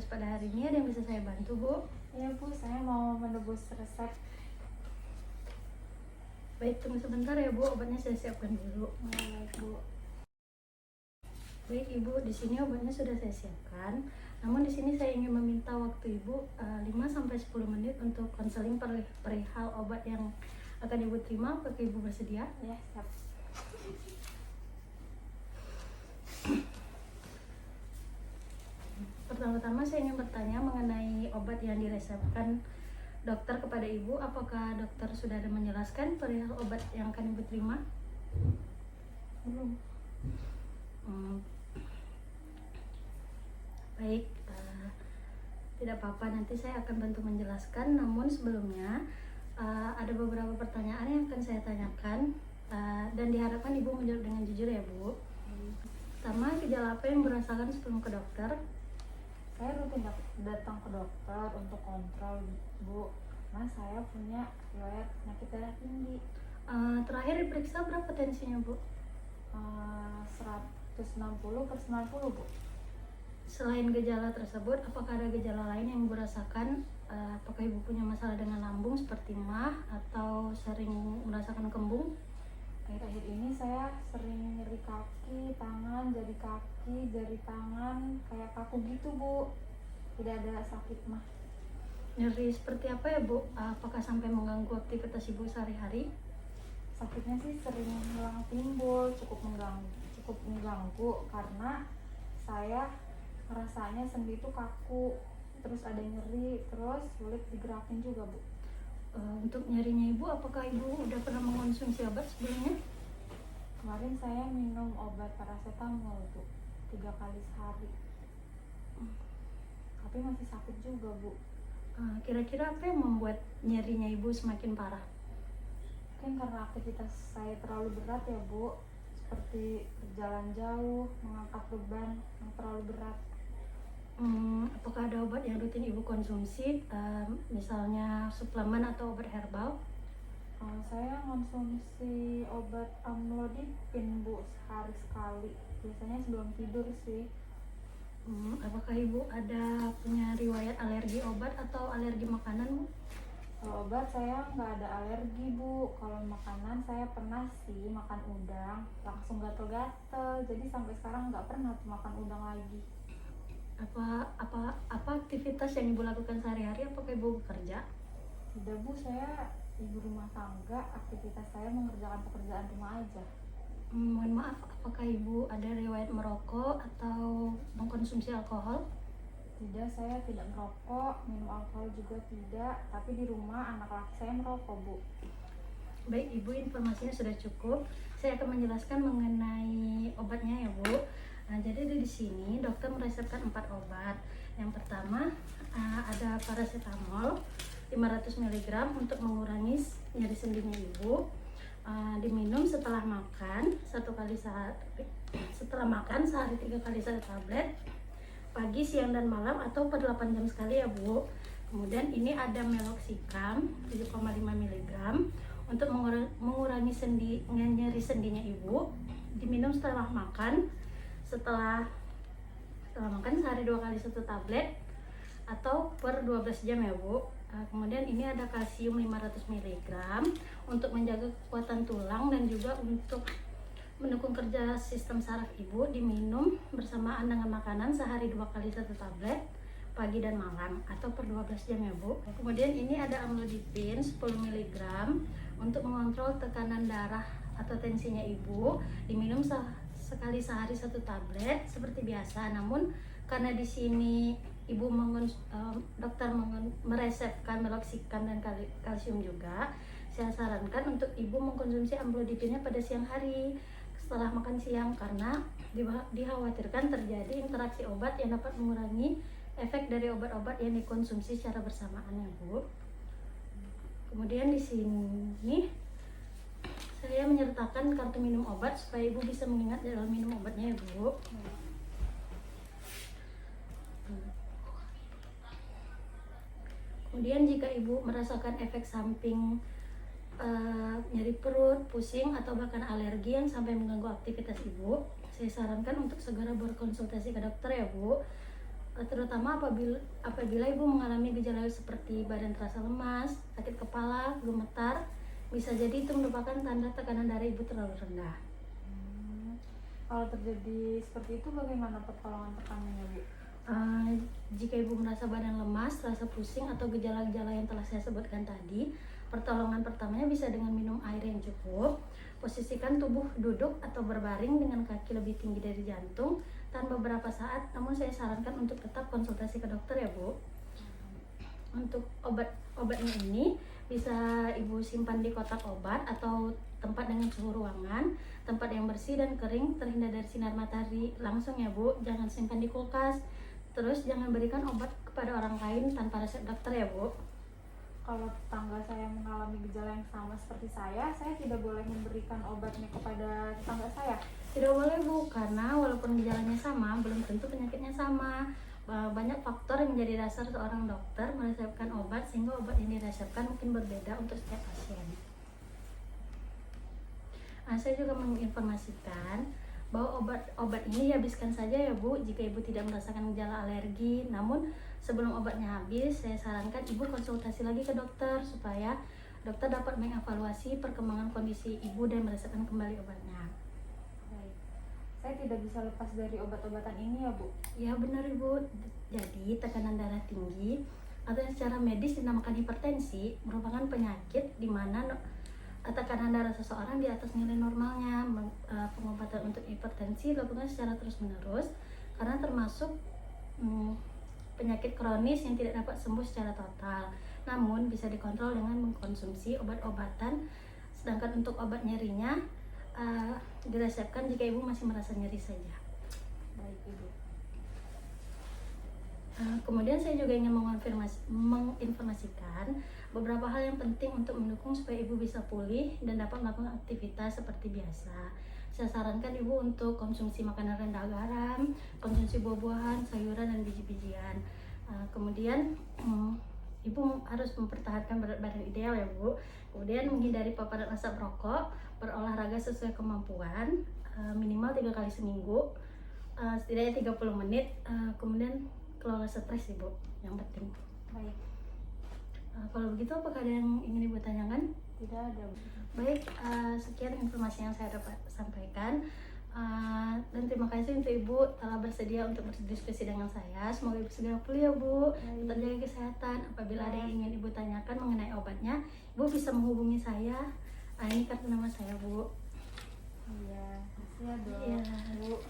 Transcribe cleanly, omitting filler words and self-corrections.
tugas pada hari ini. Ada yang bisa saya bantu, Bu? Iya Bu, saya mau menebus resep. Baik, tunggu sebentar ya Bu, obatnya saya siapkan dulu. Baik Bu. Baik Ibu, di sini obatnya sudah saya siapkan. Namun di sini saya ingin meminta waktu Ibu 5-10 menit untuk konseling perihal obat yang akan Ibu terima. Apakah Ibu bersedia? Ya, siap. Pertama-tama saya ingin bertanya mengenai obat yang diresepkan dokter kepada Ibu. Apakah dokter sudah ada menjelaskan perihal obat yang akan Ibu terima? Belum. Baik, tidak apa-apa, nanti saya akan bantu menjelaskan. Namun sebelumnya ada beberapa pertanyaan yang akan saya tanyakan, dan diharapkan Ibu menjawab dengan jujur ya Bu. Pertama, gejala apa yang merasakan sebelum ke dokter? Saya rutin datang ke dokter untuk kontrol Bu, karena saya punya riwayat penyakit darah tinggi. Terakhir diperiksa berapa tensinya Bu? 160/90 Bu. Selain gejala tersebut, apakah ada gejala lain yang Ibu rasakan? Apakah Ibu punya masalah dengan lambung seperti mah atau sering merasakan kembung? Akhir-akhir ini saya sering nyeri kaki, tangan, jari tangan kayak kaku gitu Bu. Tidak ada sakit mah. Nyeri seperti apa ya Bu? Apakah sampai mengganggu aktivitas Ibu sehari-hari? Sakitnya sih sering hilang timbul, cukup mengganggu karena saya rasanya sendi itu kaku, terus ada nyeri, terus sulit digerakin juga Bu. Untuk nyerinya Ibu, apakah Ibu udah pernah mengonsumsi obat sebelumnya? Kemarin saya minum obat paracetamol Bu, 3 kali sehari. Tapi masih sakit juga Bu. Kira-kira apa yang membuat nyerinya Ibu semakin parah? Mungkin karena aktivitas saya terlalu berat ya Bu, seperti berjalan jauh, mengangkat beban yang terlalu berat. Apakah ada obat yang rutin Ibu konsumsi, misalnya suplemen atau obat herbal? Saya konsumsi obat amlodipin Bu, sehari sekali. Biasanya sebelum tidur sih. Apakah Ibu ada punya riwayat alergi obat atau alergi makanan Bu? Kalau obat saya nggak ada alergi Bu. Kalau makanan saya pernah sih makan udang, langsung gatel-gatel. Jadi sampai sekarang nggak pernah tuh makan udang lagi. Apa aktivitas yang Ibu lakukan sehari-hari? Apakah Ibu bekerja? Tidak Bu, saya ibu rumah tangga. Aktivitas saya mengerjakan pekerjaan rumah aja. Mohon maaf, apakah Ibu ada riwayat merokok atau mengkonsumsi alkohol? Tidak, saya tidak merokok, minum alkohol juga tidak. Tapi di rumah anak laki saya merokok Bu. Baik Ibu, informasinya sudah cukup. Saya akan menjelaskan mengenai obatnya ya Bu. Jadi di sini dokter meresepkan 4 obat. Yang pertama ada paracetamol 500 mg untuk mengurangi nyeri sendinya Ibu. Diminum setelah makan 1 kali sehari. Setelah makan sehari 3 kali 1 tablet, pagi, siang, dan malam atau per 8 jam sekali ya Bu. Kemudian ini ada meloxicam 7,5 mg untuk mengurangi nyeri sendinya Ibu. Diminum setelah makan makan sehari 2 kali 1 tablet atau per 12 jam ya Bu. Kemudian ini ada kalsium 500 mg untuk menjaga kekuatan tulang dan juga untuk mendukung kerja sistem saraf Ibu. Diminum bersamaan dengan makanan sehari 2 kali 1 tablet pagi dan malam atau per 12 jam ya Bu. Kemudian ini ada amlodipin 10 mg untuk mengontrol tekanan darah atau tensinya Ibu. Diminum sekali sehari 1 tablet seperti biasa. Namun karena di sini Ibu dokter meresepkan meloxicam dan kalsium juga, saya sarankan untuk Ibu mengkonsumsi amlodipinnya pada siang hari setelah makan siang, karena dikhawatirkan terjadi interaksi obat yang dapat mengurangi efek dari obat-obat yang dikonsumsi secara bersamaan ya Bu. Kemudian di sini saya menyertakan kartu minum obat supaya Ibu bisa mengingat dalam minum obatnya ya Bu. Kemudian jika Ibu merasakan efek samping nyeri perut, pusing, atau bahkan alergi yang sampai mengganggu aktivitas Ibu, saya sarankan untuk segera berkonsultasi ke dokter ya Bu. terutama apabila ibu mengalami gejala seperti badan terasa lemas, sakit kepala, gemetar, bisa jadi itu merupakan tanda tekanan darah ibu terlalu rendah. Kalau terjadi seperti itu bagaimana pertolongan tekanannya, Bu? Jika ibu merasa badan lemas, rasa pusing atau gejala-gejala yang telah saya sebutkan tadi, pertolongan pertamanya bisa dengan minum air yang cukup. Posisikan tubuh duduk atau berbaring dengan kaki lebih tinggi dari jantung, tahan beberapa saat, namun saya sarankan untuk tetap konsultasi ke dokter ya Bu. Untuk obatnya ini bisa ibu simpan di kotak obat atau tempat dengan suhu ruangan, tempat yang bersih dan kering, terhindar dari sinar matahari langsung ya Bu. Jangan simpan di kulkas. Terus jangan berikan obat kepada orang lain tanpa resep dokter ya Bu. Kalau tetangga saya mengalami gejala yang sama seperti saya tidak boleh memberikan obatnya kepada tetangga saya? Tidak boleh Bu, karena walaupun gejalanya sama, belum tentu penyakitnya sama. Banyak faktor yang menjadi dasar seorang dokter meresepkan obat, sehingga obat yang diresepkan mungkin berbeda untuk setiap pasien. Saya juga menginformasikan bahwa obat ini dihabiskan saja ya Bu jika ibu tidak merasakan gejala alergi. Namun sebelum obatnya habis, saya sarankan ibu konsultasi lagi ke dokter supaya dokter dapat mengevaluasi perkembangan kondisi ibu dan meresepkan kembali obatnya. Baik. Saya tidak bisa lepas dari obat-obatan ini ya Bu? Ya benar Ibu. Jadi tekanan darah tinggi atau yang secara medis dinamakan hipertensi merupakan penyakit di mana tekanan darah seseorang di atas nilai normalnya. Pengobatan untuk hipertensi dilakukan secara terus-menerus karena termasuk penyakit kronis yang tidak dapat sembuh secara total. Namun bisa dikontrol dengan mengkonsumsi obat-obatan. Sedangkan untuk obat nyerinya diresepkan jika ibu masih merasa nyeri saja. Baik Ibu. Kemudian saya juga ingin menginformasikan beberapa hal yang penting untuk mendukung supaya ibu bisa pulih dan dapat melakukan aktivitas seperti biasa. Saya sarankan ibu untuk konsumsi makanan rendah garam, konsumsi buah-buahan, sayuran, dan biji-bijian. Kemudian ibu harus mempertahankan berat badan ideal ya Bu. Kemudian menghindari paparan asap rokok, berolahraga sesuai kemampuan, minimal 3 kali seminggu, setidaknya 30 menit. Kemudian kelola stres Ibu, yang penting. Baik. Kalau begitu apakah ada yang ingin Ibu tanyakan? Tidak ada. Baik, sekian informasi yang saya dapat sampaikan. Dan terima kasih untuk Ibu telah bersedia untuk berdiskusi dengan saya. Semoga Ibu segera pulih ya Bu. Tetap jaga kesehatan. Apabila ada yang ingin Ibu tanyakan mengenai obatnya, Ibu bisa menghubungi saya. Ini kartu nama saya Bu. Iya, makasih ya Dok. Iya. Bu.